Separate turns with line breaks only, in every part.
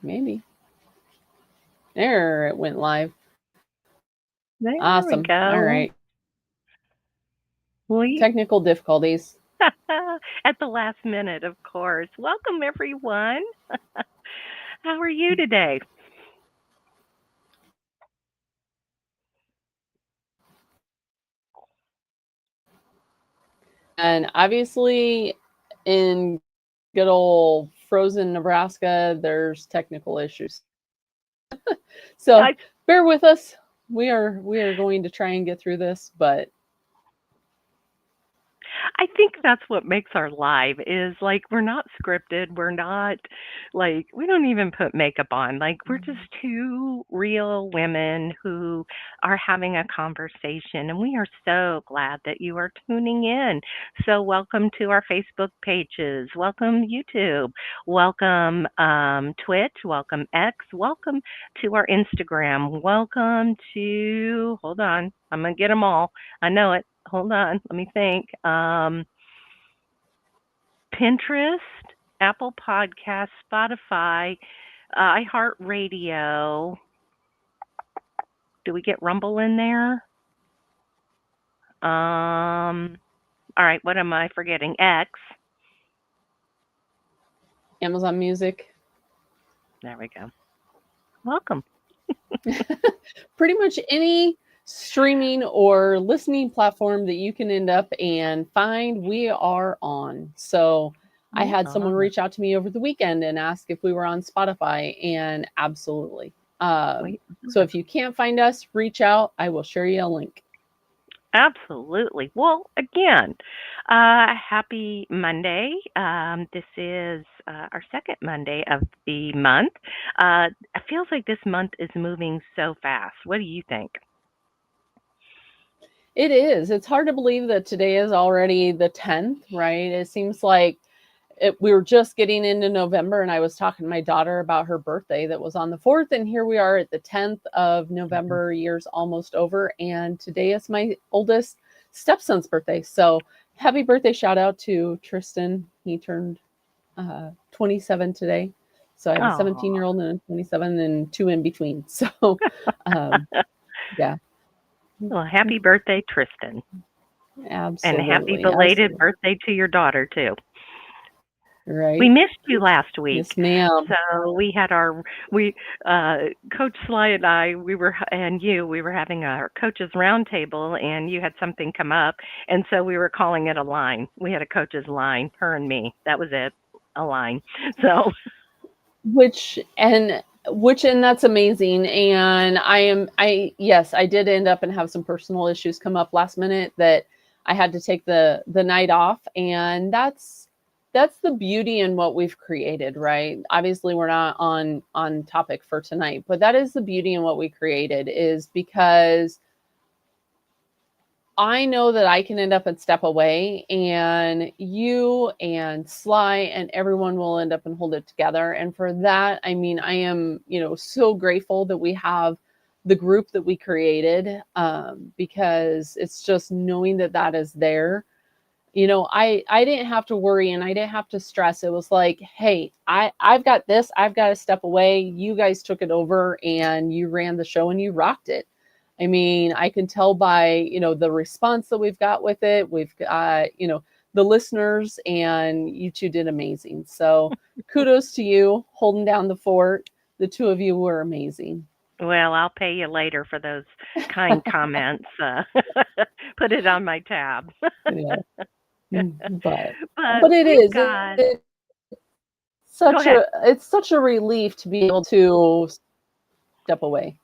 Maybe. There, it went live.
There we
Awesome. All
go.
right.
We
Technical difficulties.
at the last minute, of course. Welcome, everyone. How are you today?
And obviously, in good old frozen Nebraska, there's technical issues. So
I
bear with us. We are going to try and get through this, but
I think that's what makes our live is like we're not scripted. We're not like we don't even put makeup on. Like we're just two real women who are having a conversation and we are so glad that you are tuning in. So welcome to our Facebook pages. Welcome YouTube. Welcome Twitch. Welcome X. Welcome to our Instagram. Welcome to hold on. I'm gonna get them all. I know it. Hold on, let me think. Pinterest, Apple Podcast, Spotify, iHeartRadio. Do we get Rumble in there? All right, what am I forgetting? X.
Amazon Music,
There we go. Welcome.
pretty much any streaming or listening platform that you can end up and find, we are on. So I had someone reach out to me over the weekend and ask if we were on Spotify, and absolutely.
Wait.
So if you can't find us, reach out. I will share you a link.
Absolutely. Well, again, happy Monday. This is our second Monday of the month. It feels like this month is moving so fast. What do you think?
It is. It's hard to believe that today is already the 10th, right? It seems like we were just getting into November, and I was talking to my daughter about her birthday that was on the 4th, and here we are at the 10th of
Mhm.
November, year's almost over, and today is my oldest stepson's birthday. So happy birthday shout out to Tristan. He turned 27 today. So I have a
Oh,
17-year-old and a 27 and two in between. So um, yeah,
well, happy birthday, Tristan. And happy
absolutely.
belated
Absolutely.
birthday to your daughter, too. We
Right.
missed you last week.
Yes, ma'am.
So we had we, Coach Sly and I, we were having our coaches roundtable and you had something come up. And so we were calling it a line. We had a coach's line, her and me. That was it, a line. So,
Which and and that's amazing. And yes, I did end up and have some personal issues come up last minute that I had to take the night off, and that's the beauty in what we've created, right? Obviously we're not on topic for tonight, but that is the beauty in what we created, is because I know that I can end up and step away, and you and Sly and everyone will end up and hold it together. And for that, I mean, I am, so grateful that we have the group that we created, because it's just knowing that that is there. I didn't have to worry and I didn't have to stress. It was like, hey, I've got this. I've got to step away. You guys took it over and you ran the show and you rocked it. I mean, I can tell by, the response that we've got with it. We've got, the listeners, and you two did amazing. So kudos to you holding down the fort. The two of you were amazing.
well, I'll pay you later for those kind comments. Put it on my tab.
Yeah. But
But
but it
we've
is
got, go
such
ahead.
a relief to be able to step away.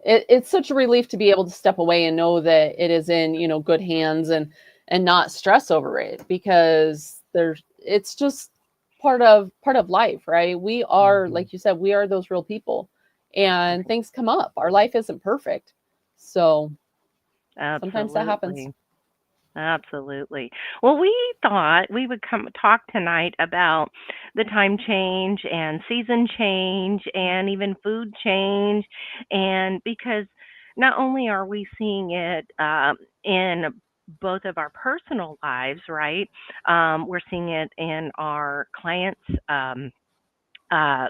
It's such a relief to be able to step away and know that it is in, good hands, and not stress over it, because it's just part of life, right? We are,
Mhm.
like you said, we are those real people, and things come up. Our life isn't perfect. So sometimes that happens.
Absolutely. Absolutely. Well, we thought we would come talk tonight about the time change and season change and even food change. And because not only are we seeing it in both of our personal lives, right? We're seeing it in our clients'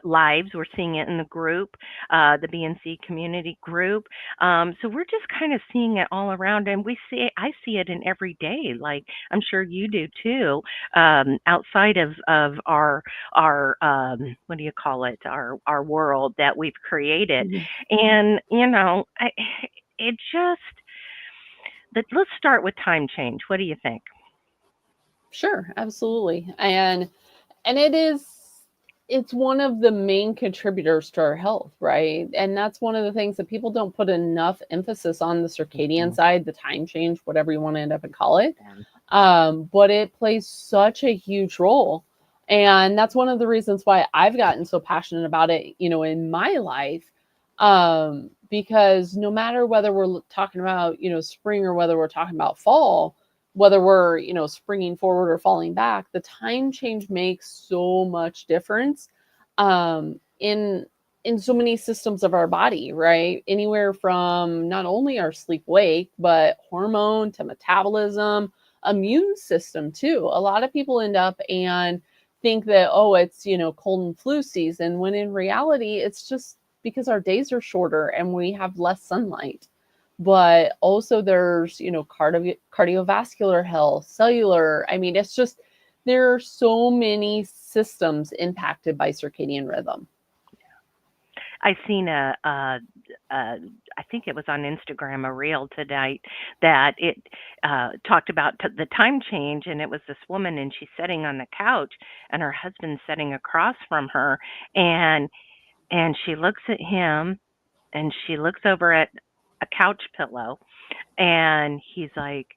lives. We're seeing it in the group, the BNC community group. So we're just kind of seeing it all around, and I see it in every day. Like I'm sure you do too. Outside of our what do you call it? Our world that we've created,
Mhm.
and it just. Let's start with time change. What do you think?
Sure, absolutely. And it's one of the main contributors to our health, right? And that's one of the things that people don't put enough emphasis on, the circadian
Mhm.
side, the time change, whatever you want to end up and call it.
Yeah.
But it plays such a huge role. And that's one of the reasons why I've gotten so passionate about it, in my life. Because no matter whether we're talking about, spring, or whether we're talking about fall, whether we're, springing forward or falling back, the time change makes so much difference in so many systems of our body, right? Anywhere from not only our sleep wake, but hormone to metabolism, immune system too. A lot of people end up and think that, oh, it's, cold and flu season, when in reality it's just because our days are shorter and we have less sunlight. But also there's, cardiovascular health, cellular. I mean, it's just, there are so many systems impacted by circadian rhythm.
I seen I think it was on Instagram, a reel tonight that it talked about the time change, and it was this woman, and she's sitting on the couch, and her husband's sitting across from her, and she looks at him, and she looks over at a couch pillow, and he's like,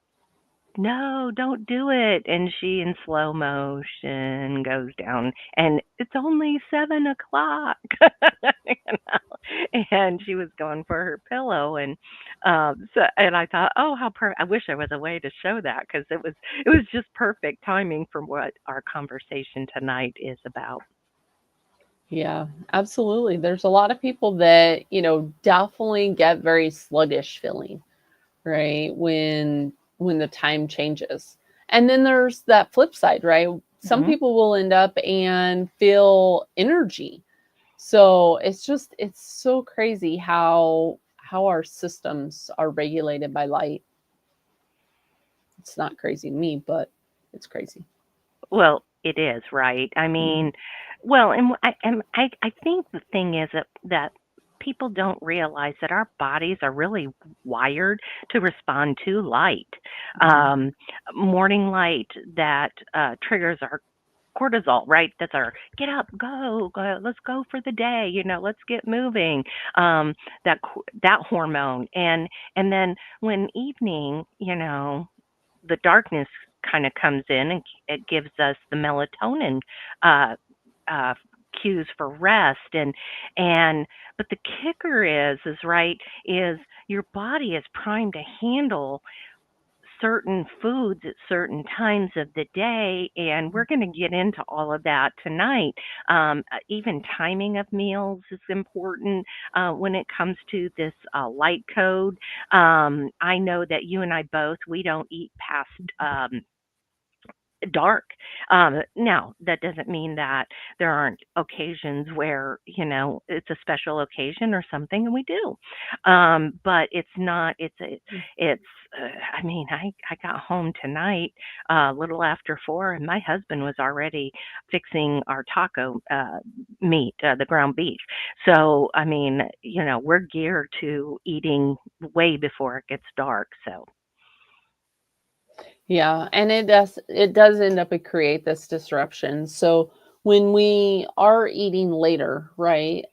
"No, don't do it." And she, in slow motion, goes down, and it's only 7 o'clock. you and she was going for her pillow, and and I thought, oh, I wish there was a way to show that, because it was just perfect timing for what our conversation tonight is about.
Yeah, absolutely. There's a lot of people that, definitely get very sluggish feeling, right? When the time changes. And then there's that flip side, right? Some
Hmm.
people will end up and feel energy. So it's so crazy how our systems are regulated by light. It's not crazy to me, but it's crazy.
Well, it is, right? I
Mhm.
mean, well, and I think the thing is that people don't realize that our bodies are really wired to respond to light.
Mhm.
Um, Morning light that triggers our cortisol, right? That's our get up, go, let's go for the day. Let's get moving. Um, that hormone, and then when evening, the darkness kind of comes in, and it gives us the melatonin uh, uh, cues for rest, and but the kicker is right, is your body is primed to handle certain foods at certain times of the day, and we're going to get into all of that tonight. Even timing of meals is important when it comes to this light code. I know that you and I both, we don't eat past dark. Now, that doesn't mean that there aren't occasions where, it's a special occasion or something, and we do. But it's not, it's, I mean, I got home tonight a little after 4, and my husband was already fixing our taco meat, the ground beef. So, I mean, we're geared to eating way before it gets dark. So,
Yeah, and it does end up and create this disruption. So when we are eating later, right?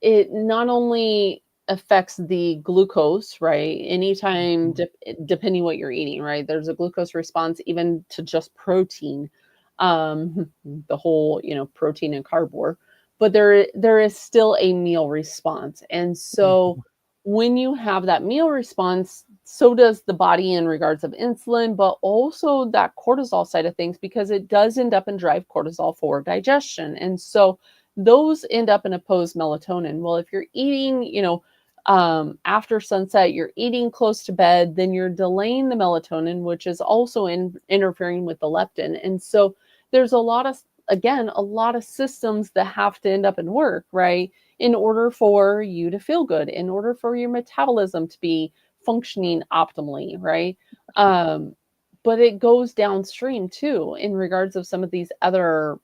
It not only affects the glucose, right? Anytime,
mhm.
depending what you're eating, right? There's a glucose response even to just protein, the whole, protein and carb war. But there is still a meal response, and so
Mhm.
when you have that meal response, so does the body in regards of insulin, but also that cortisol side of things, because it does end up and drive cortisol for digestion, and so those end up and oppose melatonin. Well, if you're eating, after sunset, you're eating close to bed, then you're delaying the melatonin, which is also interfering with the leptin. And so there's a lot of again, a lot of systems that have to end up in work, right? In order for you to feel good, in order for your metabolism to be functioning optimally, right? Um, but it goes downstream too in regards of some of these other,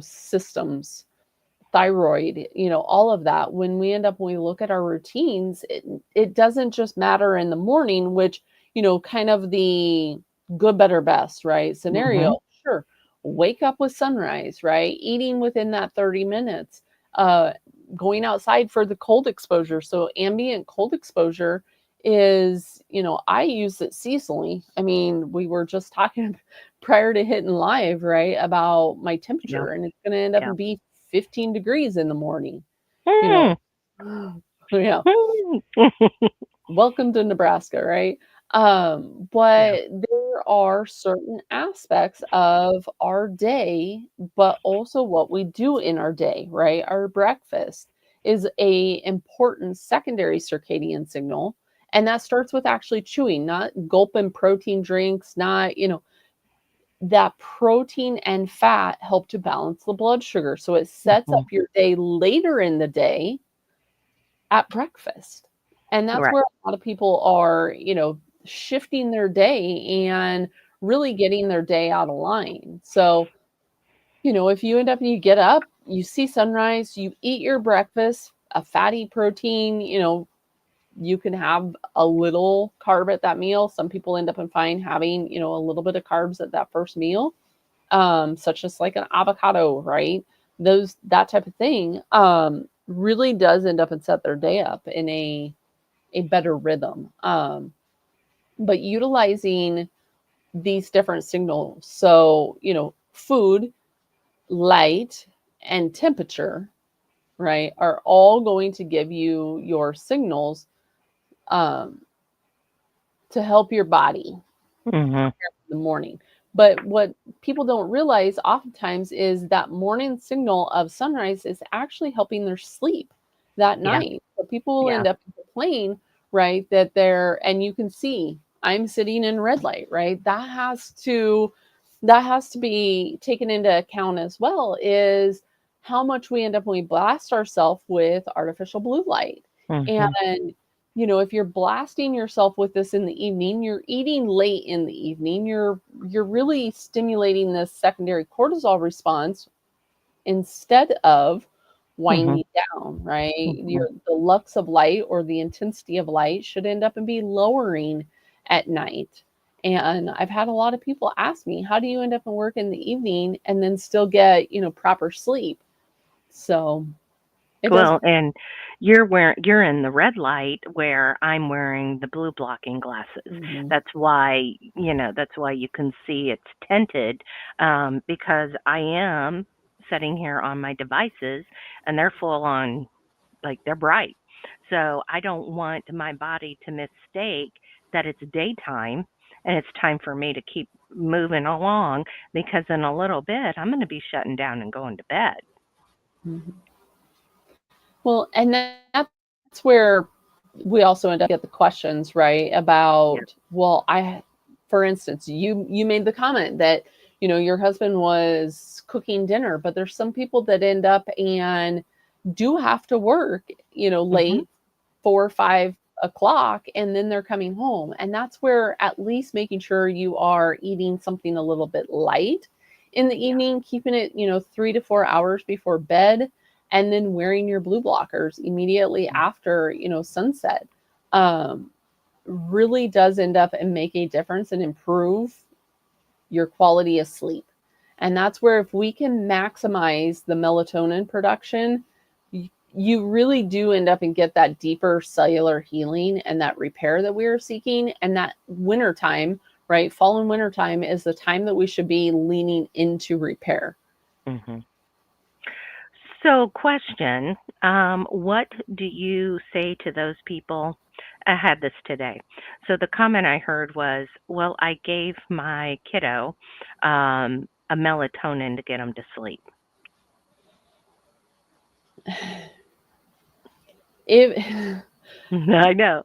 systems, thyroid, all of that. When we look at our routines, it doesn't just matter in the morning, which, kind of the good, better, best, right?
Mm-hmm.
Scenario, sure. Wake up with sunrise, right? Eating within that 30 minutes, uh, going outside for the cold exposure. So ambient cold exposure is, I use it seasonally. I mean, we were just talking prior to hitting live, right, about my
Yeah.
temperature, and it's going to end up
Yeah.
and be 15 degrees in the morning, you
Mm.
know. Yeah.
Mm.
Welcome to Nebraska, right?
Yeah.
But there are certain aspects of our day, but also what we do in our day, right? Our breakfast is a important secondary circadian signal, and that starts with actually chewing, not gulping protein drinks, not, that protein and fat help to balance the blood sugar. So it sets up
Mhm.
your day later in the day at breakfast. And that's
Right.
where a lot of people are, shifting their day and really getting their day out of line. So, if you end up and you get up, you see sunrise, you eat your breakfast, a fatty protein, you can have a little carb at that meal. Some people end up and find having, a little bit of carbs at that first meal, such as like an avocado, right? That type of thing, really does end up and set their day up in a better rhythm. But utilizing these different signals, so food, light, and temperature, right, are all going to give you your signals, um, to help your body
Mhm.
in the morning. But what people don't realize oftentimes is that morning signal of sunrise is actually helping their sleep that
Yeah.
night. So people will
Yeah.
end up complaining, right, that and you can see I'm sitting in red light, right? That has to be taken into account as well, is how much we end up when we blast ourselves with artificial blue light.
Mhm.
And if you're blasting yourself with this in the evening, you're eating late in the evening, you're really stimulating this secondary cortisol response instead of
Mhm.
winding down, right?
Mhm.
The lux of light, or the intensity of light, should end up and be lowering at night. And I've had a lot of people ask me, how do you end up and work in the evening and then still get, proper sleep? So it does.
Well, and you're in the red light where I'm wearing the blue blocking glasses.
Mhm.
That's why you can see it's tinted, because I am sitting here on my devices and they're full on, like, they're bright. So I don't want my body to mistake that it's daytime and it's time for me to keep moving along, because in a little bit I'm going to be shutting down and going to bed.
Mhm. Well, and that's where we also end up get the questions, right?
Yeah.
About, well, for instance, you made the comment that, your husband was cooking dinner, but there's some people that end up and do have to work,
Mhm.
late, 4 or 5 o'clock, and then they're coming home. And that's where at least making sure you are eating something a little bit light in the
Yeah.
evening, keeping it, 3 to 4 hours before bed, and then wearing your blue blockers immediately after, sunset, um, really does end up and make a difference and improve your quality of sleep. And that's where, if we can maximize the melatonin production, you really do end up and get that deeper cellular healing and that repair that we are seeking. And that winter time, right? Fall and winter time is the time that we should be leaning into repair.
Mhm. So, question, what do you say to those people? I had this today. So, the comment I heard was, well, I gave my kiddo a melatonin to get him to sleep.
It,
I know.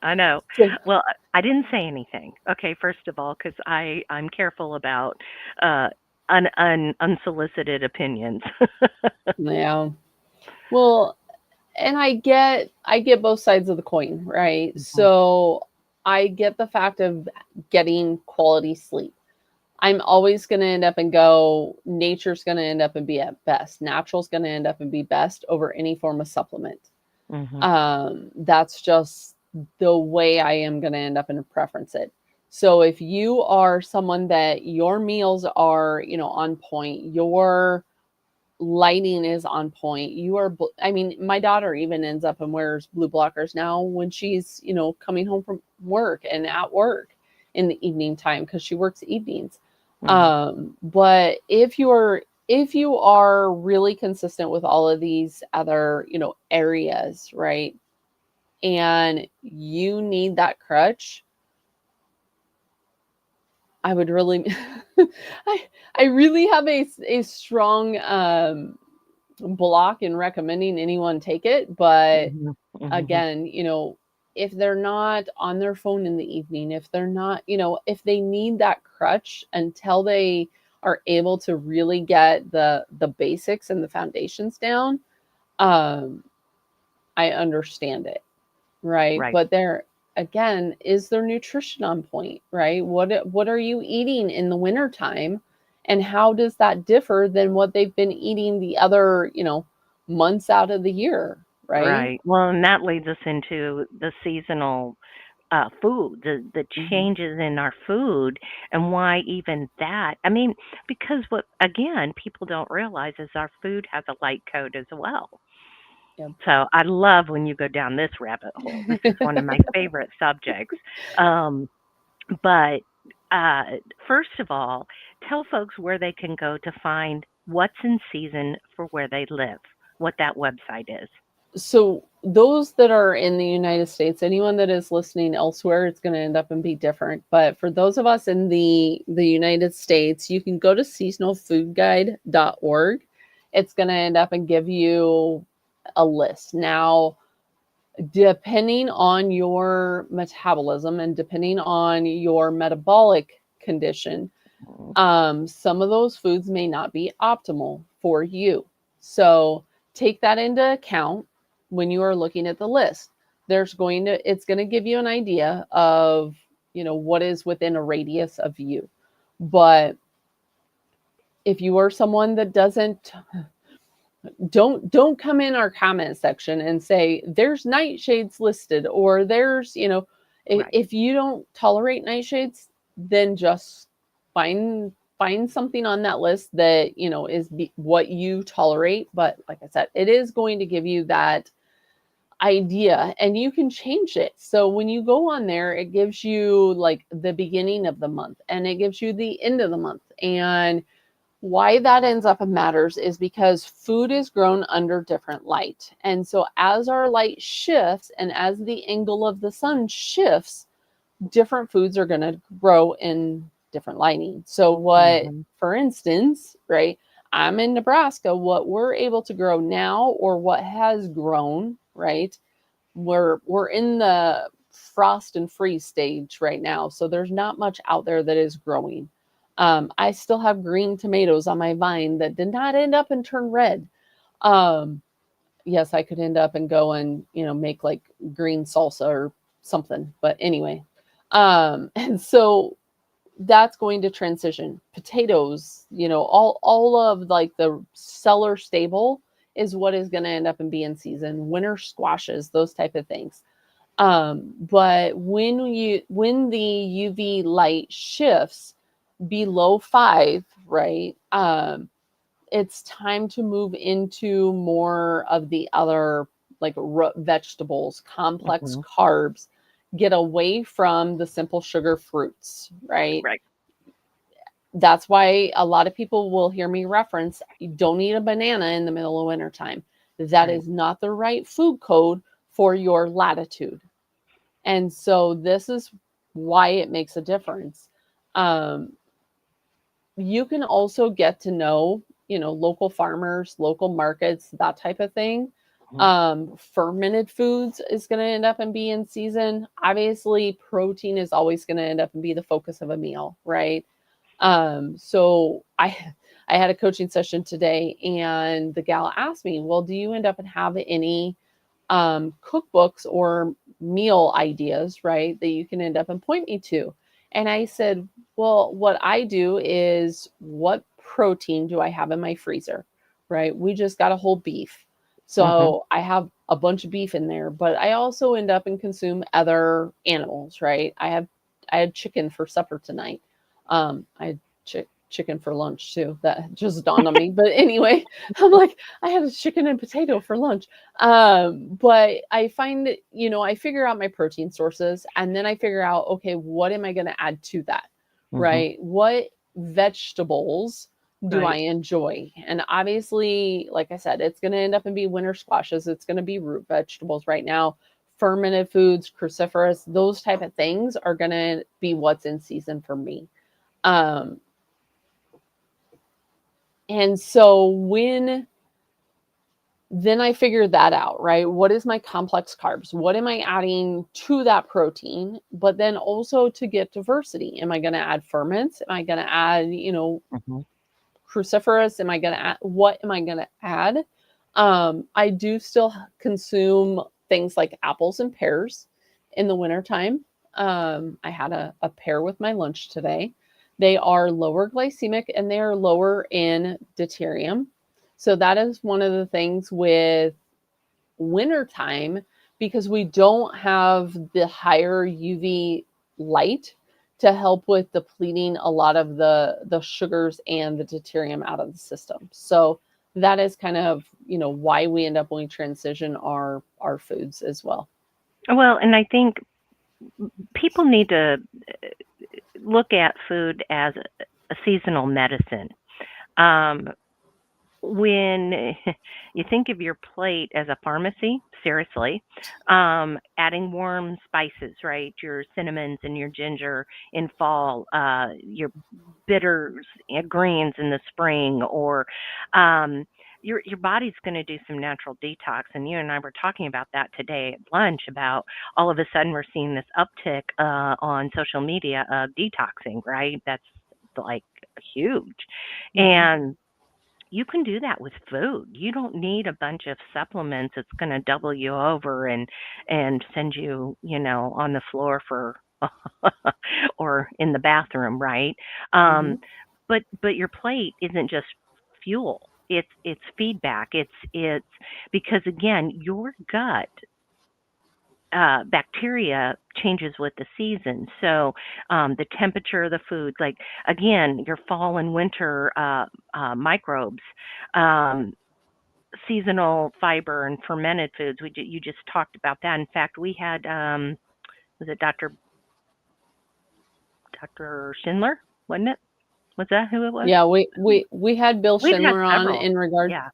I know.
so,
Well, I didn't say anything. Okay, first of all, because I'm careful about uh unsolicited opinions.
Yeah. Well, and I get both sides of the coin, right?
Mhm.
So I get the fact of getting quality sleep. I'm always going to end up and go, nature's going to end up and be at best. Natural's going to end up and be best over any form of supplement.
Mhm.
That's just the way I am going to end up and preference it. So if you are someone that your meals are, on point, your lighting is on point, I mean, my daughter even ends up and wears blue blockers now when she's, coming home from work and at work in the evening time because she works evenings.
Mhm.
But if you are really consistent with all of these other, areas, right? And you need that crutch, I would really I I really have a strong block in recommending anyone take it, but
Mhm. Mhm.
again, if they're not on their phone in the evening, if they're not, if they need that crutch until they are able to really get the basics and the foundations down, um I understand it. Right,
Right.
but there again, is their nutrition on point, right? What are you eating in the wintertime, and how does that differ than what they've been eating the other, months out of the year, right?
Right. Well, and that leads us into the seasonal food, the
Mhm.
changes in our food, and why even that. I mean, because what again people don't realize is our food has a light code as well.
Yep.
So I love when you go down this rabbit hole. This is one of my favorite subjects. Um, but uh, first of all, tell folks where they can go to find what's in season for where they live, what that website is.
So those that are in the United States, anyone that is listening elsewhere, it's going to end up and be different. But for those of us in the United States, you can go to seasonalfoodguide.org. It's going to end up and give you a list. Now, depending on your metabolism and depending on your metabolic condition,
Mhm.
some of those foods may not be optimal for you. So take that into account when you are looking at the list. It's going to give you an idea of, what is within a radius of you. But if you are someone that doesn't, don't come in our comment section and say there's nightshades listed, or there's,
Right.
if you don't tolerate nightshades, then just find something on that list that, is what you tolerate. But like I said, it is going to give you that idea, and you can change it. So when you go on there, it gives you like the beginning of the month and it gives you the end of the month. And why that ends up and matters is because food is grown under different light. And so as our light shifts and as the angle of the sun shifts, different foods are going to grow in different lighting. So
Mhm.
for instance, right, I'm in Nebraska, what we're able to grow now or what has grown, right? We're in the frost and freeze stage right now, so there's not much out there that is growing. I still have green tomatoes on my vine that did not end up and turn red. Um, yes, I could end up and go and, make like green salsa or something. But anyway, and so that's going to transition. Potatoes, all of like the cellar stable is what is going to end up and be in season. Winter squashes, those type of things. But when the UV light shifts below 5, right? It's time to move into more of the other like root vegetables, complex
Mhm.
carbs, get away from the simple sugar fruits, right?
Right.
That's why a lot of people will hear me reference you don't eat a banana in the middle of wintertime. That
Right.
is not the right food code for your latitude. And so this is why it makes a difference. Um, you can also get to know, local farmers, local markets, that type of thing.
Mhm.
Fermented foods is going to end up and be in season. Obviously, protein is always going to end up and be the focus of a meal, right? So I had a coaching session today, and the gal asked me, well, do you end up and have any cookbooks or meal ideas, right, that you can end up and point me to? And I said, well, what I do is, what protein do I have in my freezer? Right? We just got a whole beef.
Mhm.
So I have a bunch of beef in there, but I also end up and consume other animals, right? I had chicken for supper tonight. I had chicken for lunch too. That just dawned on me. But anyway, I'm like, I had a chicken and potato for lunch. But I find that, I figure out my protein sources, and then I figure out, okay, what am I going to add to that?
Mhm.
Right? What vegetables do I
Right.
enjoy? And obviously, like I said, it's going to end up and be winter squashes. It's going to be root vegetables right now. Fermented foods, cruciferous, those type of things are going to be what's in season for me. Um, and so when then I figured that out, right? What is my complex carbs? What am I adding to that protein? But then also to get diversity. Am I going to add ferments? Am I going to add,
Mhm.
cruciferous? Am I going to add, what am I going to add? I do still consume things like apples and pears in the wintertime. I had a pear with my lunch today. They are lower glycemic and they are lower in deuterium. So that is one of the things with wintertime, because we don't have the higher UV light to help with depleting a lot of the sugars and the deuterium out of the system. So that is kind of, why we end up when we transition our foods as well.
Well, and I think people need to look at food as a seasonal medicine. Um, when you think of your plate as a pharmacy, seriously, adding warm spices, right? Your cinnamons and your ginger in fall, your bitters and greens in the spring, or your body's going to do some natural detox. And you and I were talking about that today at lunch, about all of a sudden we're seeing this uptick on social media of detoxing, right? That's like huge.
Mhm.
And you can do that with food. You don't need a bunch of supplements that's going to double you over and send you, on the floor for or in the bathroom, right? Um,
Mhm.
but your plate isn't just fuel. It's feedback. It's because again, your gut bacteria changes with the season. So the temperature of the food, like again, your fall and winter microbes, um, seasonal fiber and fermented foods. You just talked about that. In fact, we had was it Dr. Schindler? Wasn't it? Was that who it was?
Yeah, we had Bill
We've had
Schindler on
several.
in regard.
Yeah.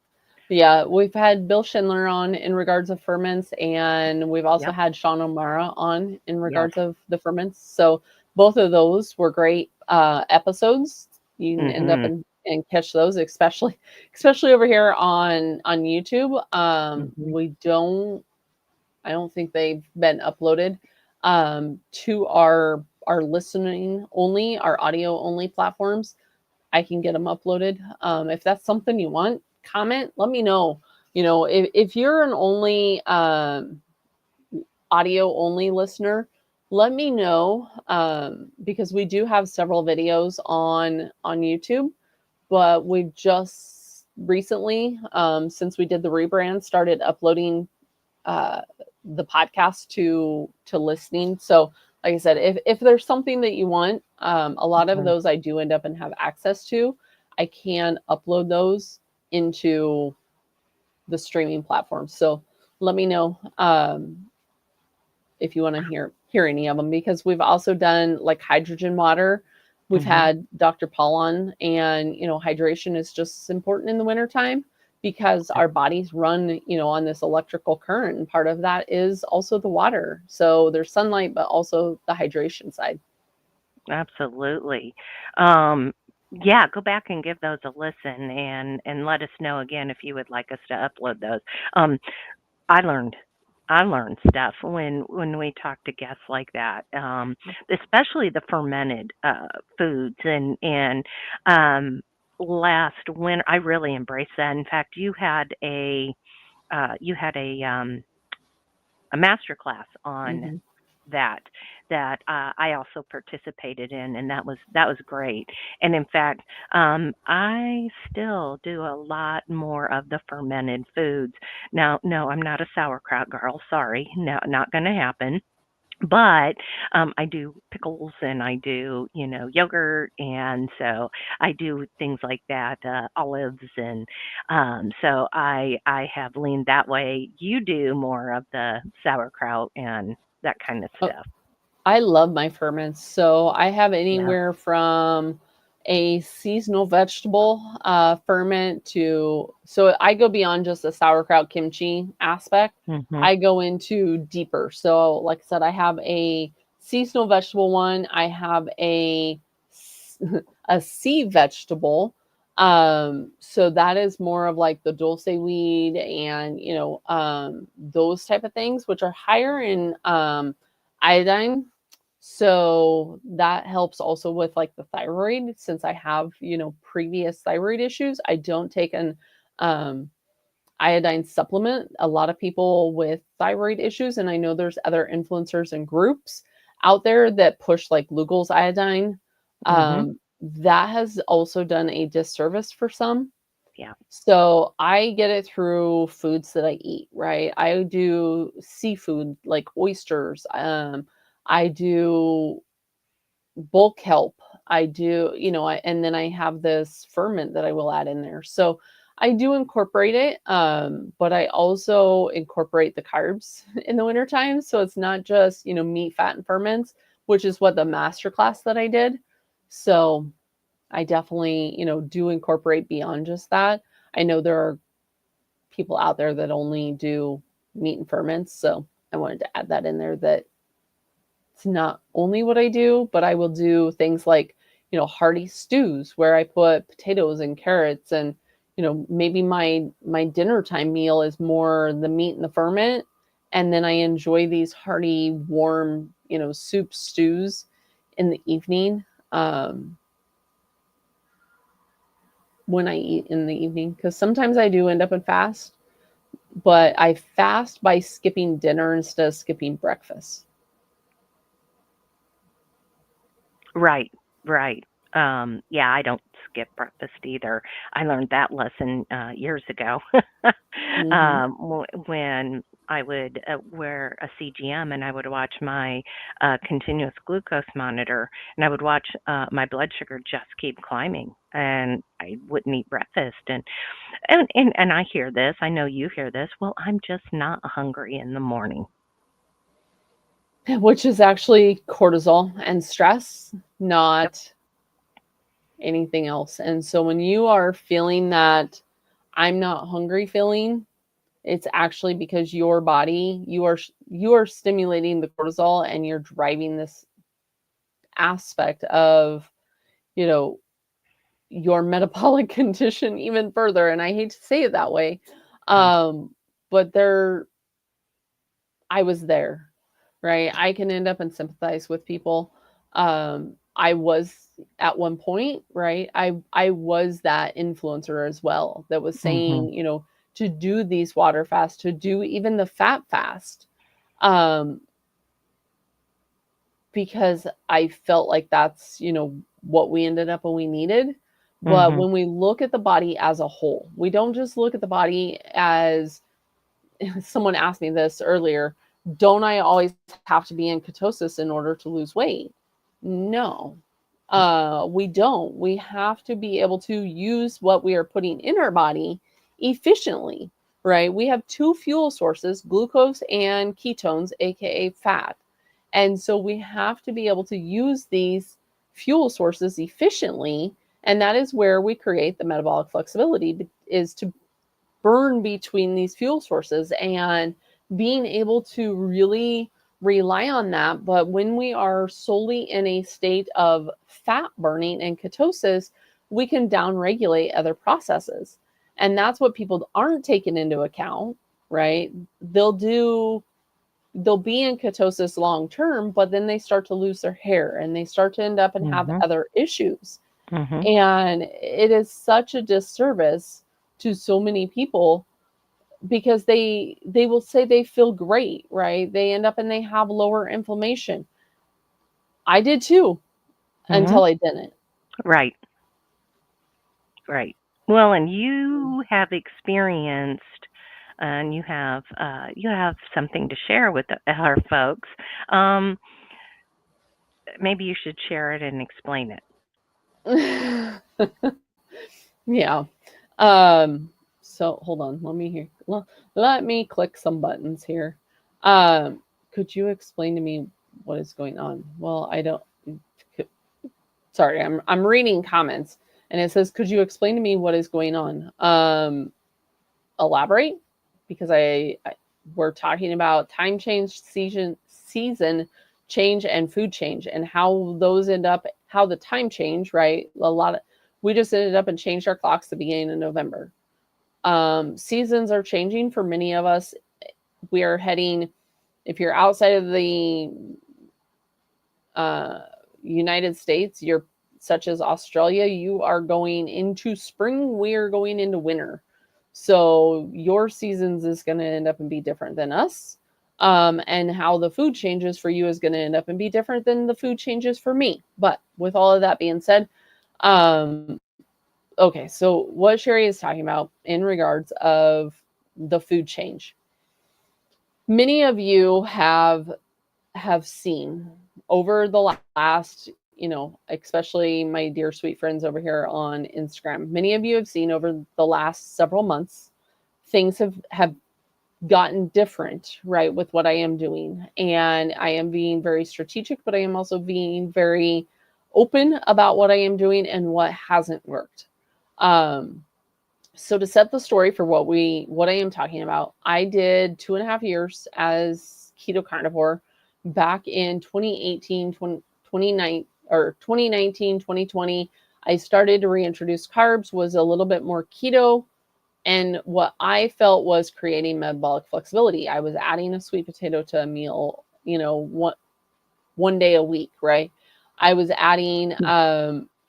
Yeah, we've had Bill Schindler on in regards of ferments, and we've also
Yep.
had Sean O'Mara on in
Yes.
regards of the ferments. So both of those were great episodes. You can end up
Mhm.
and catch those, especially over here on YouTube.
Mhm.
I don't think they've been uploaded to our listening only, our audio only platforms. I can get them uploaded. If that's something you want, comment, let me know. If you're an only audio only listener, let me know, because we do have several videos on YouTube, but we've just recently, since we did the rebrand, started uploading uh, the podcast to listening. So, like I said, if there's something that you want, a lot of
Mhm.
those I do end up and have access to. I can upload those into the streaming platform. So let me know if you want to hear any of them, because we've also done like hydrogen water. We've
Mhm.
had Dr. Paul on, and hydration is just as important in the wintertime, because our bodies run on this electrical current, and part of that is also the water. So there's sunlight, but also the hydration side.
Absolutely. Um, yeah, go back and give those a listen and let us know again if you would like us to upload those. Um, I learned I learned stuff when we talk to guests like that, especially the fermented foods and um, last winter, I really embraced that. In fact, you had a master class on
Mhm.
that I also participated in, and that was great. And in fact, I still do a lot more of the fermented foods. Now, no, I'm not a sauerkraut girl. Sorry, no, not going to happen. But I do pickles and I do, yogurt, and so I do things like that, olives, and so I have leaned that way. You do more of the sauerkraut and that kind of
Oh,
stuff.
I love my ferments. So I have
Yeah.
anywhere from a seasonal vegetable ferment to, so I go beyond just the sauerkraut kimchi aspect.
Mhm.
I go into deeper. So, like I said, I have a seasonal vegetable one. I have a sea vegetable. So that is more of like the dulce weed and those type of things, which are higher in iodine, so that helps also with like the thyroid. Since I have, previous thyroid issues, I don't take an um, iodine supplement. A lot of people with thyroid issues, and I know there's other influencers and groups out there that push like Lugol's iodine.
Mhm.
That has also done a disservice for some.
Yeah.
So I get it through foods that I eat, right? I do seafood like oysters. I do bulk kelp. I do, and then I have this ferment that I will add in there. So I do incorporate it, but I also incorporate the carbs in the wintertime. So it's not just, meat, fat, and ferments, which is what the master class that I did. So I definitely, do incorporate beyond just that. I know there are people out there that only do meat and ferments, so I wanted to add that in there, that it's not only what I do, but I will do things like, hearty stews where I put potatoes and carrots, and maybe my dinner time meal is more the meat and the ferment, and then I enjoy these hearty warm, soup stews in the evening. When I eat in the evening, because sometimes I do end up in fast, but I fast by skipping dinner instead of skipping breakfast.
Right, right. Yeah, I don't skip breakfast either. I learned that lesson years ago.
Mhm.
When I would wear a CGM and I would watch my continuous glucose monitor, and I would watch my blood sugar just keep climbing, and I wouldn't eat breakfast. And I hear this. I know you hear this. Well, I'm just not hungry in the morning.
Which is actually cortisol and stress,
Yep.
not anything else. And so when you are feeling that I'm not hungry feeling, it's actually because your body, you are stimulating the cortisol and you're driving this aspect of, you know, your metabolic condition even further. And I hate to say it that way.
Mm.
But I was there, right? I can end up and sympathize with people. I was at one point, right? I was that influencer as well that was
Mhm.
saying, to do these water fasts, to do even the fat fast, um, because I felt like that's, what we ended up and we needed. But
Mhm.
when we look at the body as a whole, we don't just look at the body as, someone asked me this earlier, don't I always have to be in ketosis in order to lose weight? No, we don't. We have to be able to use what we are putting in our body efficiently, right? We have two fuel sources, glucose and ketones, aka fat. And so we have to be able to use these fuel sources efficiently. And that is where we create the metabolic flexibility, is to burn between these fuel sources and being able to really rely on that. But when we are solely in a state of fat burning and ketosis, we can downregulate other processes. And that's what people aren't taking into account, right? They'll be in ketosis long term, but then they start to lose their hair and they start to end up and have
Mhm.
other issues.
Mhm.
And it is such a disservice to so many people because they will say they feel great, right? They end up and they have lower inflammation. I did too
Mhm.
until I didn't.
Right. Right. Well, and you have experienced and you have something to share with our folks. Um, Maybe you should share it and explain it.
Yeah. Um, so hold on, let me click some buttons here. Could you explain to me what is going on? Well, I don't sorry, I'm reading comments and it says, could you explain to me what is going on? Elaborate because we're talking about time change, season change, and food change, and how those end up, how the time change, right? We just ended up and changed our clocks the beginning of November. Seasons are changing for many of us. We are heading, if you're outside of the uh, United States, you're such as Australia, you are going into spring, we are going into winter. So your seasons is going to end up and be different than us. And how the food changes for you is going to end up and be different than the food changes for me. But with all of that being said, okay, so what Sherry is talking about in regards of the food change, many of you have seen over the last, especially my dear sweet friends over here on Instagram, many of you have seen over the last several months, things have gotten different, right, with what I am doing. And I am being very strategic, but I am also being very open about what I am doing and what hasn't worked. Um, so to set the story for what I am talking about, I did 2.5 years as keto carnivore back in 2018, 2019, or 2019, 2020. I started to reintroduce carbs, was a little bit more keto, and what I felt was creating metabolic flexibility. I was adding a sweet potato to a meal, one day a week, right? I was adding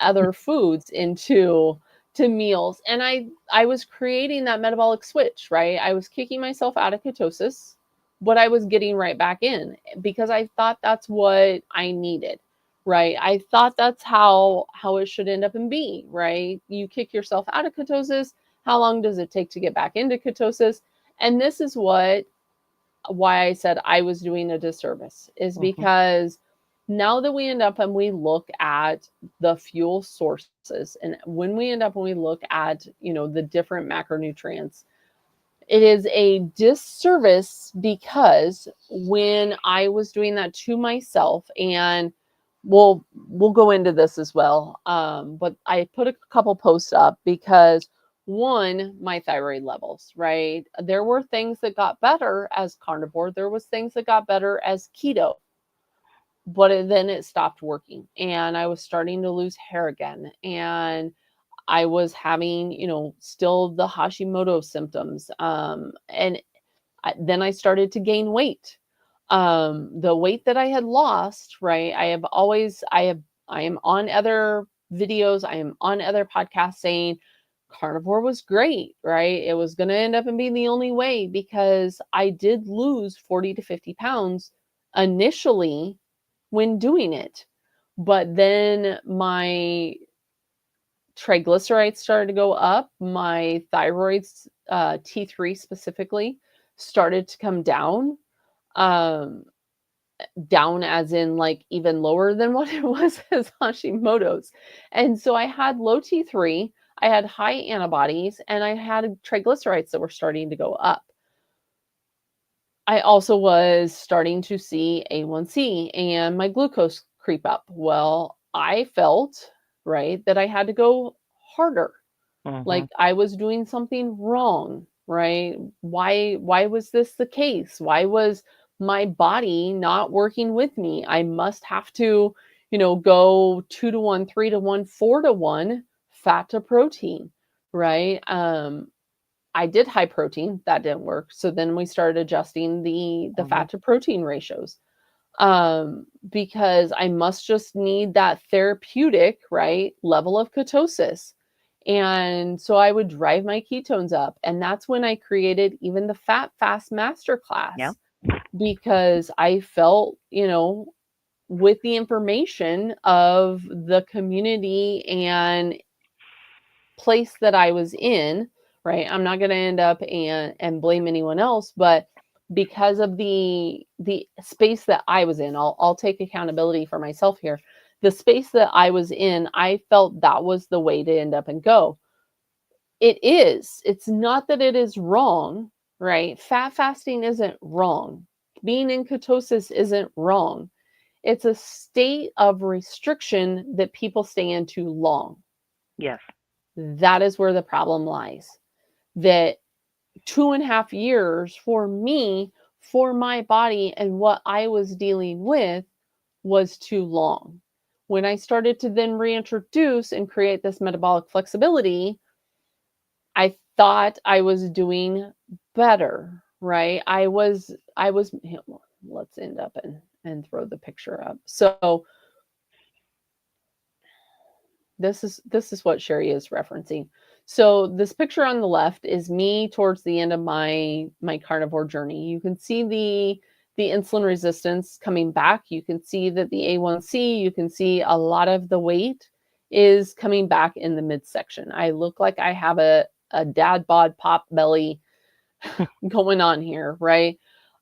other foods into to meals, and I was creating that metabolic switch, right? I was kicking myself out of ketosis, but I was getting right back in because I thought that's what I needed, right? I thought that's how it should end up and be, right? You kick yourself out of ketosis. How long does it take to get back into ketosis? And this is why I said I was doing a disservice, is
Mhm.
because now that we end up and we look at the fuel sources, and when we end up and we look at, the different macronutrients, it is a disservice because when I was doing that to myself, and we'll go into this as well, but I put a couple posts up because one, my thyroid levels, right? There were things that got better as carnivore, there was things that got better as keto, but then it stopped working and I was starting to lose hair again, and I was having, still the Hashimoto symptoms. And then I started to gain weight. The weight that I had lost, right? I am on other videos, I am on other podcasts saying carnivore was great, right? It was going to end up and being the only way because I did lose 40 to 50 pounds initially when doing it. But then my triglycerides started to go up. My thyroid's T3 specifically started to come down, um, down as in like even lower than what it was as Hashimoto's. And so I had low T3, I had high antibodies, and I had triglycerides that were starting to go up. I also was starting to see A1C and my glucose creep up. Well, I felt, right, that I had to go harder,
Mhm.
like I was doing something wrong, right? Why was this the case? Why was my body not working with me? I must have to, go 2 to 1, 3 to 1, 4 to 1 fat to protein, right? I did high protein, that didn't work. So then we started adjusting the
Mhm.
fat to protein ratios. because I must just need that therapeutic, right, level of ketosis. And so I would drive my ketones up. And that's when I created even the Fat Fast
Yep.
Masterclass, because I felt, with the information of the community and place that I was in, right? I'm not going to end up and blame anyone else, but because of the space that I was in, I'll take accountability for myself here. The space that I was in, I felt that was the way to end up and go. It is. It's not that it is wrong, right? Fat fasting isn't wrong. Being in ketosis isn't wrong. It's a state of restriction that people stay in too long.
Yes.
That is where the problem lies. That 2.5 years for me, for my body, and what I was dealing with was too long. When I started to then reintroduce and create this metabolic flexibility, I thought I was doing better, right? Let's end up and throw the picture up. So this is what Sherry is referencing. So this picture on the left is me towards the end of my carnivore journey. You can see the insulin resistance coming back. You can see that the A1C, you can see a lot of the weight is coming back in the midsection. I look like I have a dad bod pop belly going on here, right?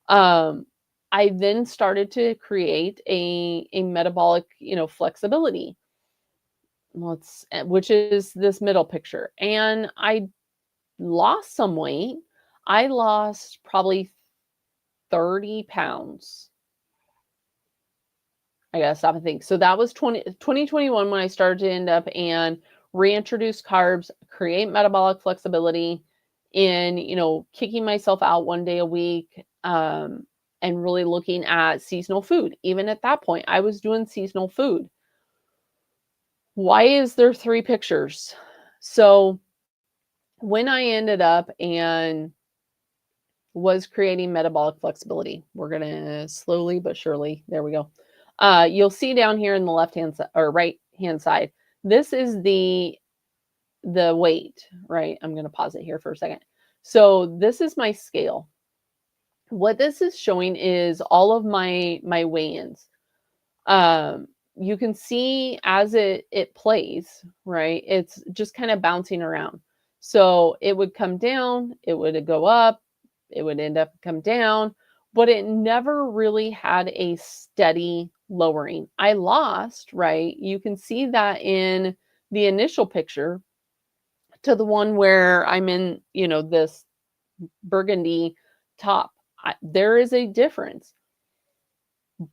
I then started to create a metabolic, flexibility, which is this middle picture. And I lost some weight. I lost probably 30 pounds. I gotta stop and think. So that was 2021 when I started to end up and reintroduce carbs, create metabolic flexibility in, kicking myself out one day a week, and really looking at seasonal food. Even at that point, I was doing seasonal food. Why is there 3 pictures? So when I ended up and was creating metabolic flexibility, we're going to slowly but surely, there we go. You'll see down here in the left-hand side or right-hand side, this is the weight, right? I'm going to pause it here for a second. So this is my scale. What this is showing is all of my weigh-ins. You can see as it plays, right? It's just kind of bouncing around. So it would come down, it would go up, it would end up come down, but it never really had a steady lowering. I lost, right? You can see that in the initial picture to the one where I'm in, this burgundy top. There is a difference.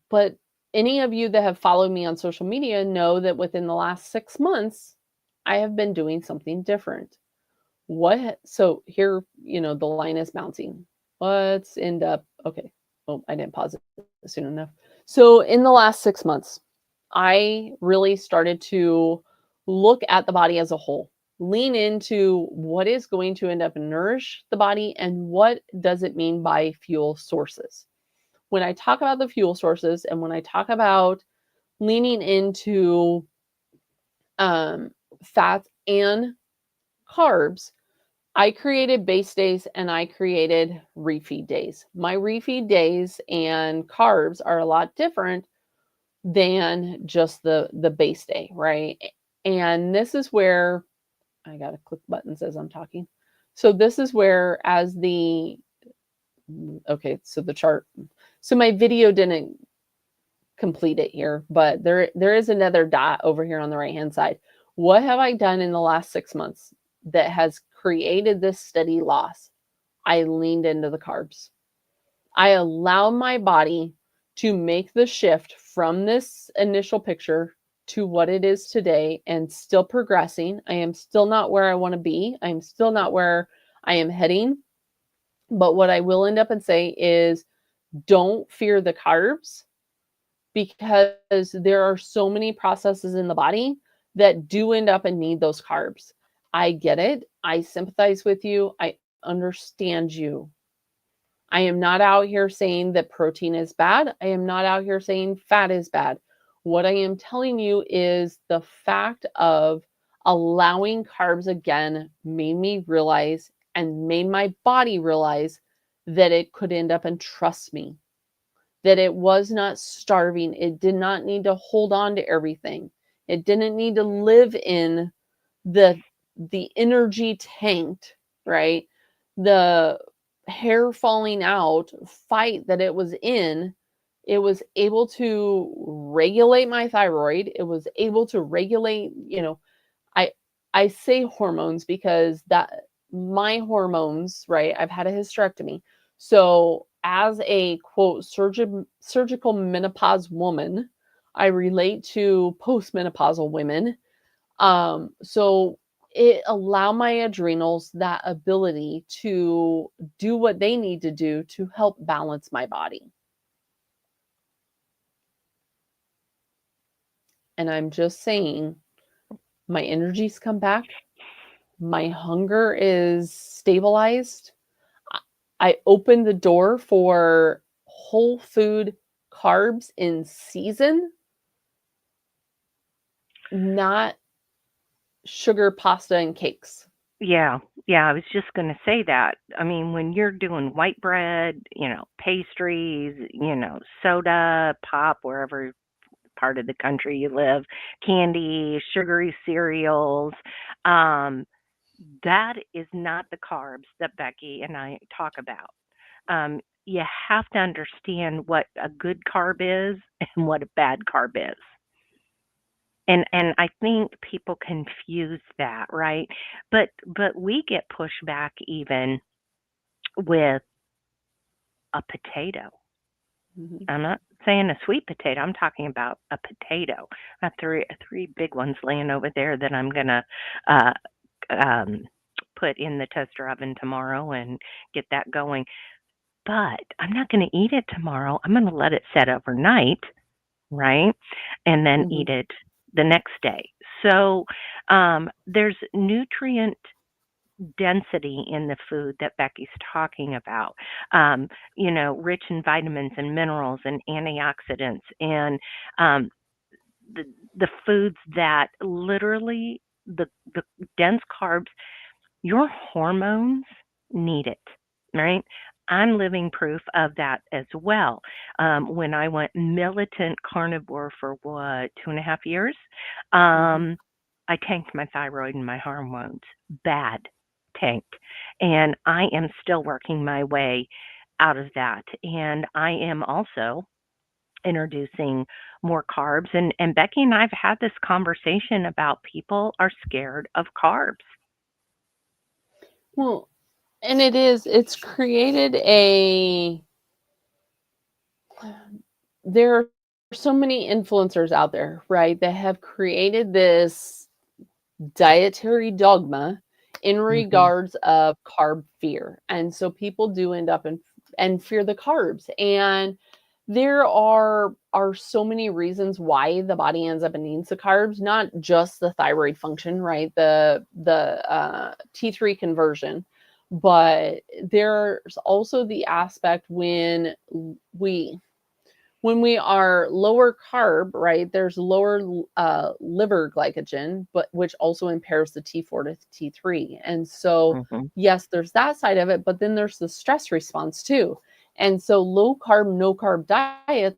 But any of you that have followed me on social media know that within the last 6 months, I have been doing something different. So here, the line is bouncing. Let's end up, okay. Oh, I didn't pause it soon enough. So in the last 6 months, I really started to look at the body as a whole, lean into what is going to end up nourish the body and what does it mean by fuel sources. When I talk about the fuel sources and when I talk about leaning into fats and carbs, I created base days and I created refeed days. My refeed days and carbs are a lot different than just the base day, right? And this is where I got to click buttons as I'm talking. So this is where okay, so the chart. So my video didn't complete it here, but there is another dot over here on the right-hand side. What have I done in the last 6 months that has created this steady loss? I leaned into the carbs. I allowed my body to make the shift from this initial picture to what it is today and still progressing. I am still not where I want to be. I'm still not where I am heading. But what I will end up and say is don't fear the carbs, because there are so many processes in the body that do end up and need those carbs. I get it. I sympathize with you. I understand you. I am not out here saying that protein is bad. I am not out here saying fat is bad. What I am telling you is the fact of allowing carbs again made me realize and made my body realize that it could end up, and trust me, that it was not starving. It did not need to hold on to everything. It didn't need to live in the energy tanked, right? The hair falling out fight that it was in. It was able to regulate my thyroid. It was able to regulate, I I say hormones because that my hormones, right? I've had a hysterectomy. So as a quote surgical menopause woman, I relate to postmenopausal women. So it allowed my adrenals that ability to do what they need to do to help balance my body. And I'm just saying, my energies come back, my hunger is stabilized. I opened the door for whole food carbs in season, not sugar, pasta, and cakes.
Yeah, yeah, I was just gonna say that. I mean, when you're doing white bread, pastries, soda, pop, wherever part of the country you live, candy, sugary cereals, um, that is not the carbs that Becky and I talk about. You have to understand what a good carb is and what a bad carb is. And I think people confuse that, right? But we get pushback even with a potato.
Mhm.
I'm not saying a sweet potato. I'm talking about a potato. I have three big ones laying over there that I'm gonna uh, um, put in the toaster oven tomorrow and get that going. But I'm not going to eat it tomorrow. I'm going to let it set overnight, right? And then
Mhm.
eat it the next day. So there's nutrient density in the food that Becky's talking about, rich in vitamins and minerals and antioxidants and um, the, the foods that literally the dense carbs, your hormones need it, right? I'm living proof of that as well. When I went militant carnivore for what, 2.5 years,
Mhm.
I tanked my thyroid and my hormones. Bad tanked. And I am still working my way out of that. And I am also introducing more carbs. And Becky and I have had this conversation about people are scared of carbs.
Well, and it's created a there are so many influencers out there, right, that have created this dietary dogma in
Hmm.
regards of carb fear. And so people do end up and fear the carbs. And there are so many reasons why the body ends up and needs the carbs, not just the thyroid function, right? The T3 conversion, but there's also the aspect we when we are lower carb, right, there's lower liver glycogen, but which also impairs the T4 to T3. And so,
Hmm.
yes, there's that side of it, but then there's the stress response too. And so, low carb, no carb diets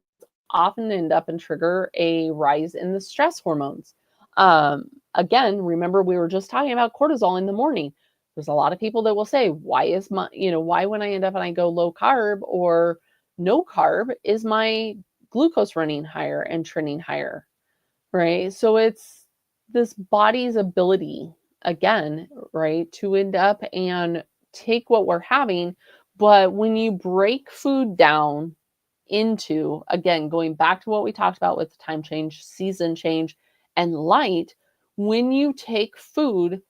often end up and trigger a rise in the stress hormones. Again, remember we were just talking about cortisol in the morning. There's a lot of people that will say, why is my, why when I end up and I go low carb or no carb is my glucose running higher and trending higher, right? So it's this body's ability, again, right, to end up and take what we're having. But when you break food down into, again, going back to what we talked about with time change, season change, and light, when you take food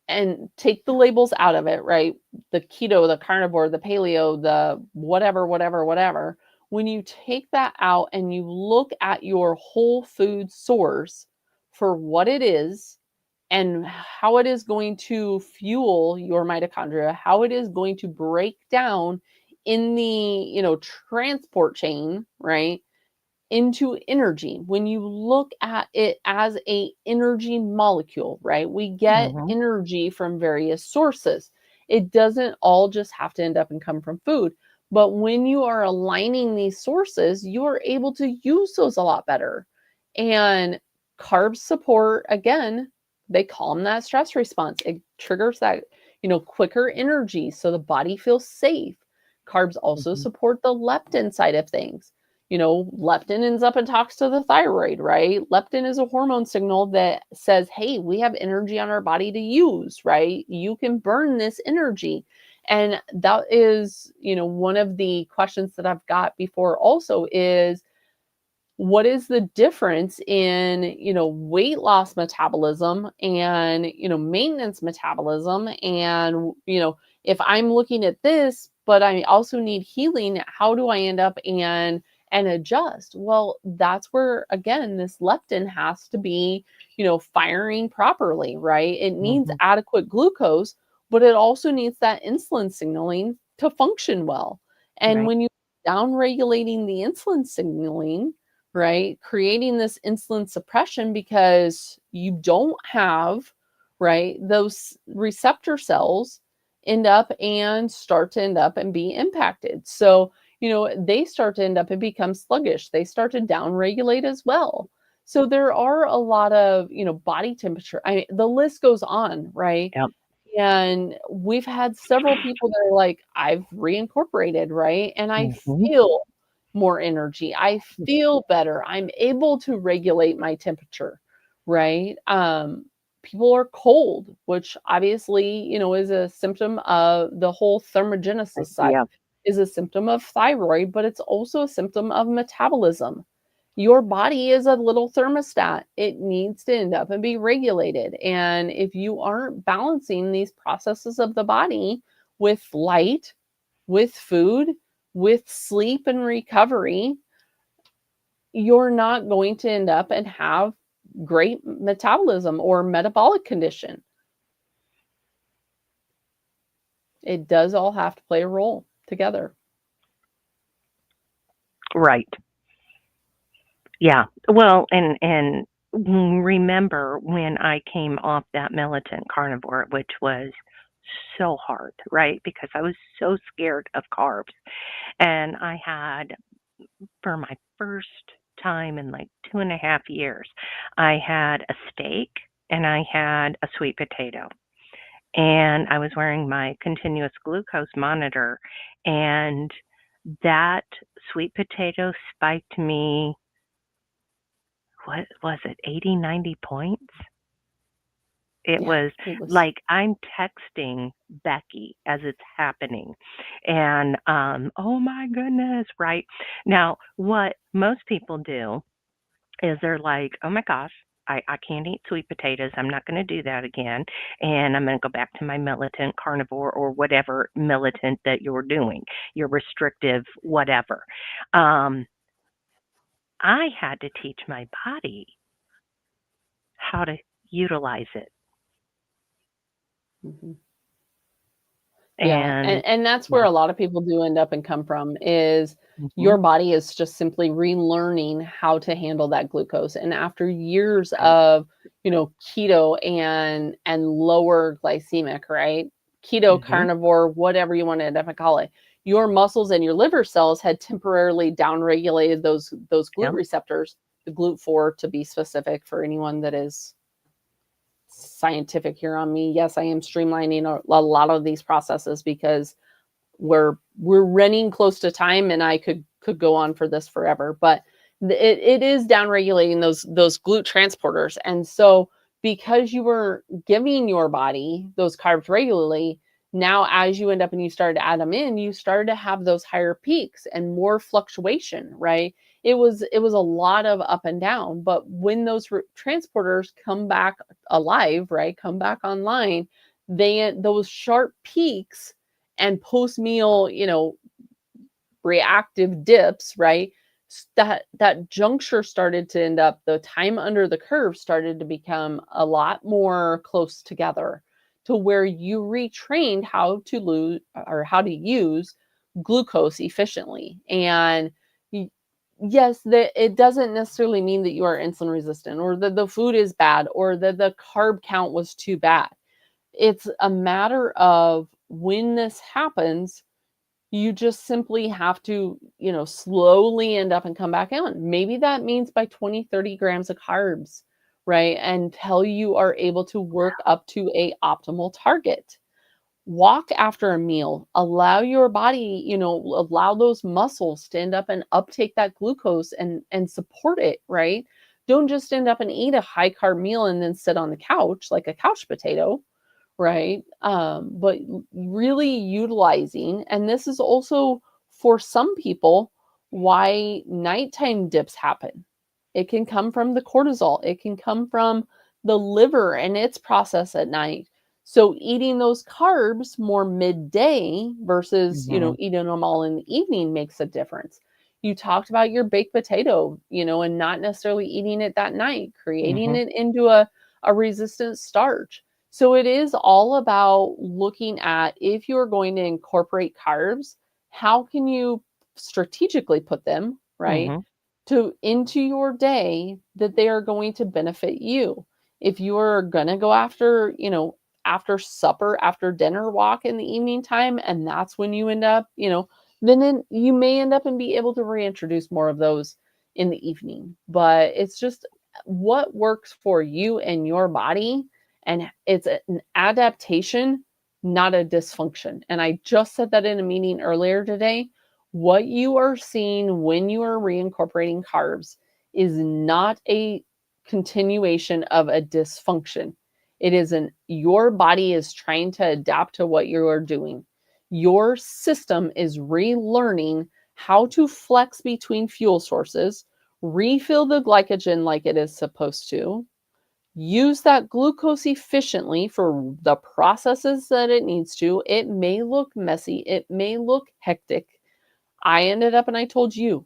and take the labels out of it, right? The keto, the carnivore, the paleo, the whatever, whatever, whatever. When you take that out and you look at your whole food source for what it is and how it is going to fuel your mitochondria, how it is going to break down in the, transport chain, right, into energy. When you look at it as a energy molecule, right, we get
Mhm.
energy from various sources. It doesn't all just have to end up and come from food. But when you are aligning these sources, you are able to use those a lot better. And carbs support, again, they calm that stress response. It triggers that, quicker energy so the body feels safe. Carbs also
Mhm.
support the leptin side of things. Leptin ends up and talks to the thyroid, right? Leptin is a hormone signal that says, hey, we have energy on our body to use, right? You can burn this energy. And that is, one of the questions that I've got before also is, what is the difference in, weight loss metabolism and, maintenance metabolism? And, if I'm looking at this, but I also need healing, how do I end up and adjust? Well, that's where, again, this leptin has to be, firing properly, right? It needs
Mhm.
adequate glucose, but it also needs that insulin signaling to function well. And
Right.
when you down regulating the insulin signaling, right, creating this insulin suppression because you don't have, right, those receptor cells start to end up and be impacted. So, they start to end up and become sluggish. They start to down regulate as well. So there are a lot of, body temperature. The list goes on, right?
Yep.
And we've had several people that are like, I've reincorporated, right? And I
Mhm.
feel more energy. I feel better. I'm able to regulate my temperature, right? People are cold, which obviously, is a symptom of the whole thermogenesis side,
Yeah.
is a symptom of thyroid, but it's also a symptom of metabolism. Your body is a little thermostat. It needs to end up and be regulated. And if you aren't balancing these processes of the body with light, with food, with sleep and recovery, you're not going to end up and have great metabolism or metabolic condition. It does all have to play a role together.
Right. Yeah. Well, and remember when I came off that militant carnivore, which was so hard, right? Because I was so scared of carbs. And I had, for my first time in like 2.5 years, I had a steak and I had a sweet potato. And I was wearing my continuous glucose monitor, and that sweet potato spiked me, what was it, 80, 90 points? It
Yeah,
was
it was.
like I'm texting Becky as it's happening. And oh my goodness, right? Now, what most people do is they're like, oh my gosh, I can't eat sweet potatoes. I'm not going to do that again. And I'm going to go back to my militant carnivore or whatever militant that you're doing, your restrictive, whatever. Um, I had to teach my body how to utilize it.
Mhm. Yeah,
And
and that's where
yeah.
a lot of people do end up and come from is
Mhm.
your body is just simply relearning how to handle that glucose. And after years
Right.
of, keto and lower glycemic, right? Keto,
Mhm.
carnivore, whatever you want to end up and call it, your muscles and your liver cells had temporarily downregulated those GLUT
Yep.
receptors, the GLUT4 to be specific for anyone that is scientific here on me. Yes, I am streamlining a lot of these processes because we're running close to time, and I could go on for this forever. But it is down regulating those GLUT transporters, and so because you were giving your body those carbs regularly, now as you end up and you started to add them in, you started to have those higher peaks and more fluctuation, right? It was a lot of up and down, but when those transporters come back alive, right, come back online, those sharp peaks and post meal, reactive dips, right? That juncture started to end up, the time under the curve started to become a lot more close together to where you retrained how to lose or how to use glucose efficiently. And yes, that it doesn't necessarily mean that you are insulin resistant or that the food is bad or that the carb count was too bad. It's a matter of when this happens, you just simply have to, slowly end up and come back on. Maybe that means by 20, 30 grams of carbs, right? Until you are able to work up to a optimal target. Walk after a meal, allow your body, allow those muscles to end up and uptake that glucose and support it, right? Don't just end up and eat a high carb meal and then sit on the couch like a couch potato, right? But really utilizing, and this is also for some people why nighttime dips happen. It can come from the cortisol, it can come from the liver and its process at night. So eating those carbs more midday versus,
Mhm.
eating them all in the evening makes a difference. You talked about your baked potato, and not necessarily eating it that night, creating
Mhm.
it into a resistant starch. So it is all about looking at, if you're going to incorporate carbs, how can you strategically put them, right,
Mhm.
to into your day that they are going to benefit you. If you're going to go after, after supper, after dinner walk in the evening time, and that's when you end up, then you may end up and be able to reintroduce more of those in the evening. But it's just what works for you and your body, and it's an adaptation, not a dysfunction. And I just said that in a meeting earlier today. What you are seeing when you are reincorporating carbs is not a continuation of a dysfunction. It is your body is trying to adapt to what you are doing. Your system is relearning how to flex between fuel sources, refill the glycogen like it is supposed to, use that glucose efficiently for the processes that it needs to. It may look messy, it may look hectic. I ended up and I told you,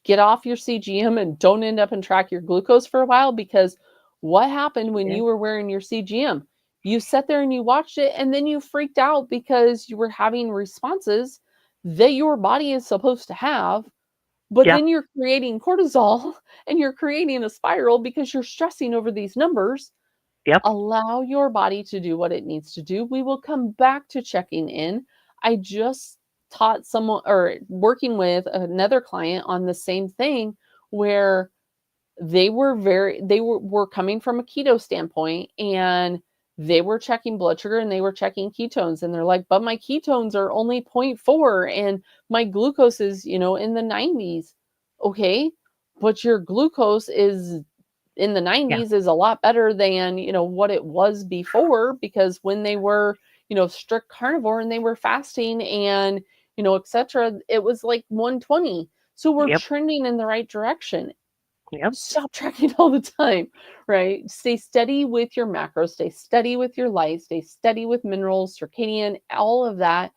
get off your CGM and don't end up and track your glucose for a while, because what happened when
Yeah.
you were wearing your CGM? You sat there and you watched it and then you freaked out because you were having responses that your body is supposed to have, but
Yep.
then you're creating cortisol and you're creating a spiral because you're stressing over these numbers.
Yep.
Allow your body to do what it needs to do. We will come back to checking in. I just taught someone, or working with another client on the same thing, where they were coming from a keto standpoint, and they were checking blood sugar and they were checking ketones, and they're like, but my ketones are only 0.4 and my glucose is, in the 90s. Okay, but your glucose is in the
Yeah.
90s is a lot better than, what it was before, because when they were, strict carnivore and they were fasting and, etc., it was like 120. So we're
Yep.
trending in the right direction.
Yep.
Stop tracking all the time, right? Stay steady with your macros, stay steady with your light, stay steady with minerals, circadian, all of that.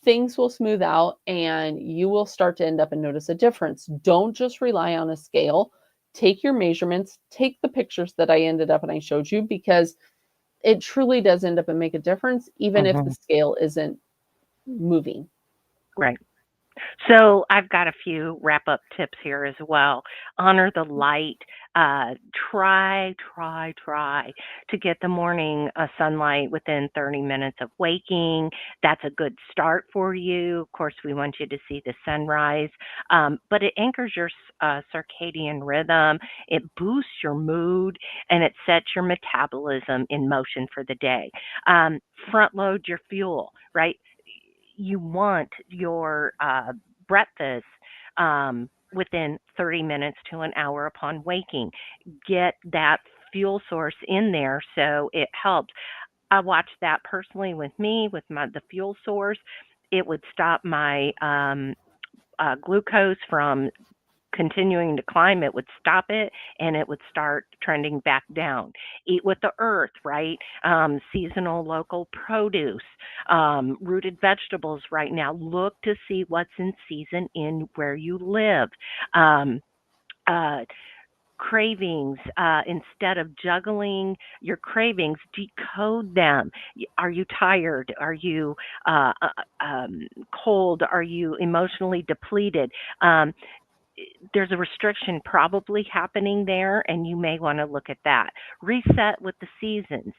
Things will smooth out and you will start to end up and notice a difference. Don't just rely on a scale. Take your measurements, take the pictures that I ended up and I showed you, because it truly does end up and make a difference, even if the
Mhm.
scale isn't moving.
Right. So I've got a few wrap up tips here as well. Honor the light. Try to get the morning sunlight within 30 minutes of waking. That's a good start for you. Of course, we want you to see the sunrise, but it anchors your circadian rhythm. It boosts your mood and it sets your metabolism in motion for the day. Front load your fuel, right? You want your breakfast within 30 minutes to an hour upon waking. Get that fuel source in there so it helps. I watched that personally with me with the fuel source. It would stop my glucose from continuing to climb. It would stop it and it would start trending back down. Eat with the earth, right? Seasonal local produce, rooted vegetables right now. Look to see what's in season in where you live. Um, uh, cravings, instead of juggling your cravings, decode them. Are you tired? Are you cold? Are you emotionally depleted? Um, there's a restriction probably happening there, and you may want to look at that. Reset with the seasons.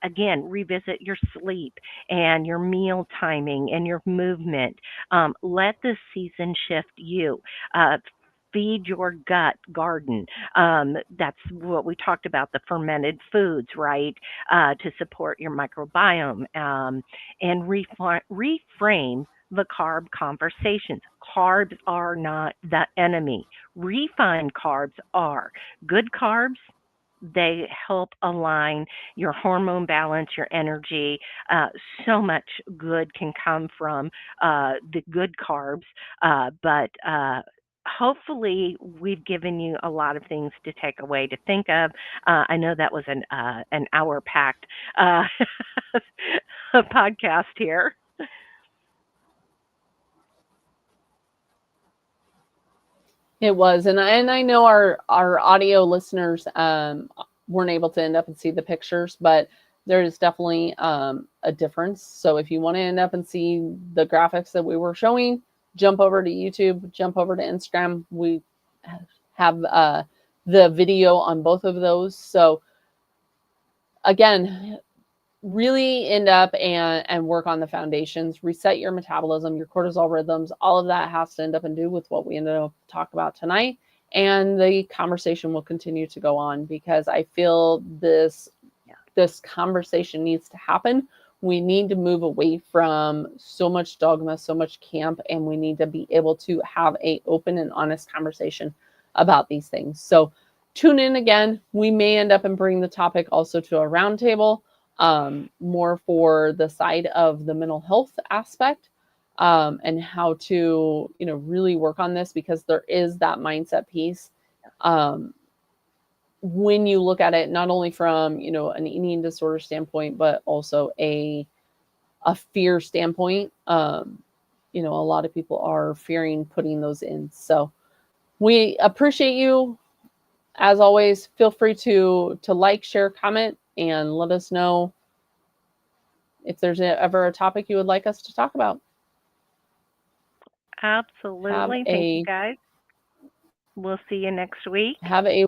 Again, revisit your sleep and your meal timing and your movement. Let the season shift you. Feed your gut garden. That's what we talked about, the fermented foods, right? To support your microbiome, and reframe the carb conversations. Carbs are not the enemy. Refined carbs are. Good carbs, they help align your hormone balance, your energy. Uh, so much good can come from the good carbs, but hopefully we've given you a lot of things to take away to think of. I know that was an hour packed podcast here.
It was, and I know our audio listeners weren't able to end up and see the pictures, but there is definitely a difference. So if you want to end up and see the graphics that we were showing, jump over to YouTube, jump over to Instagram. We have the video on both of those. So again, really end up and work on the foundations, reset your metabolism, your cortisol rhythms. All of that has to end up and do with what we ended up talking about tonight. And the conversation will continue to go on because I feel this conversation needs to happen. We need to move away from so much dogma, so much camp, and we need to be able to have a open and honest conversation about these things. So tune in again. We may end up and bring the topic also to a roundtable, more for the side of the mental health aspect, and how to, really work on this, because there is that mindset piece. When you look at it, not only from, an eating disorder standpoint, but also a fear standpoint, a lot of people are fearing putting those in. So we appreciate you. As always, feel free to like, share, comment, and let us know if there's ever a topic you would like us to talk about.
Absolutely. Thank you, guys. We'll see you next week.
Have a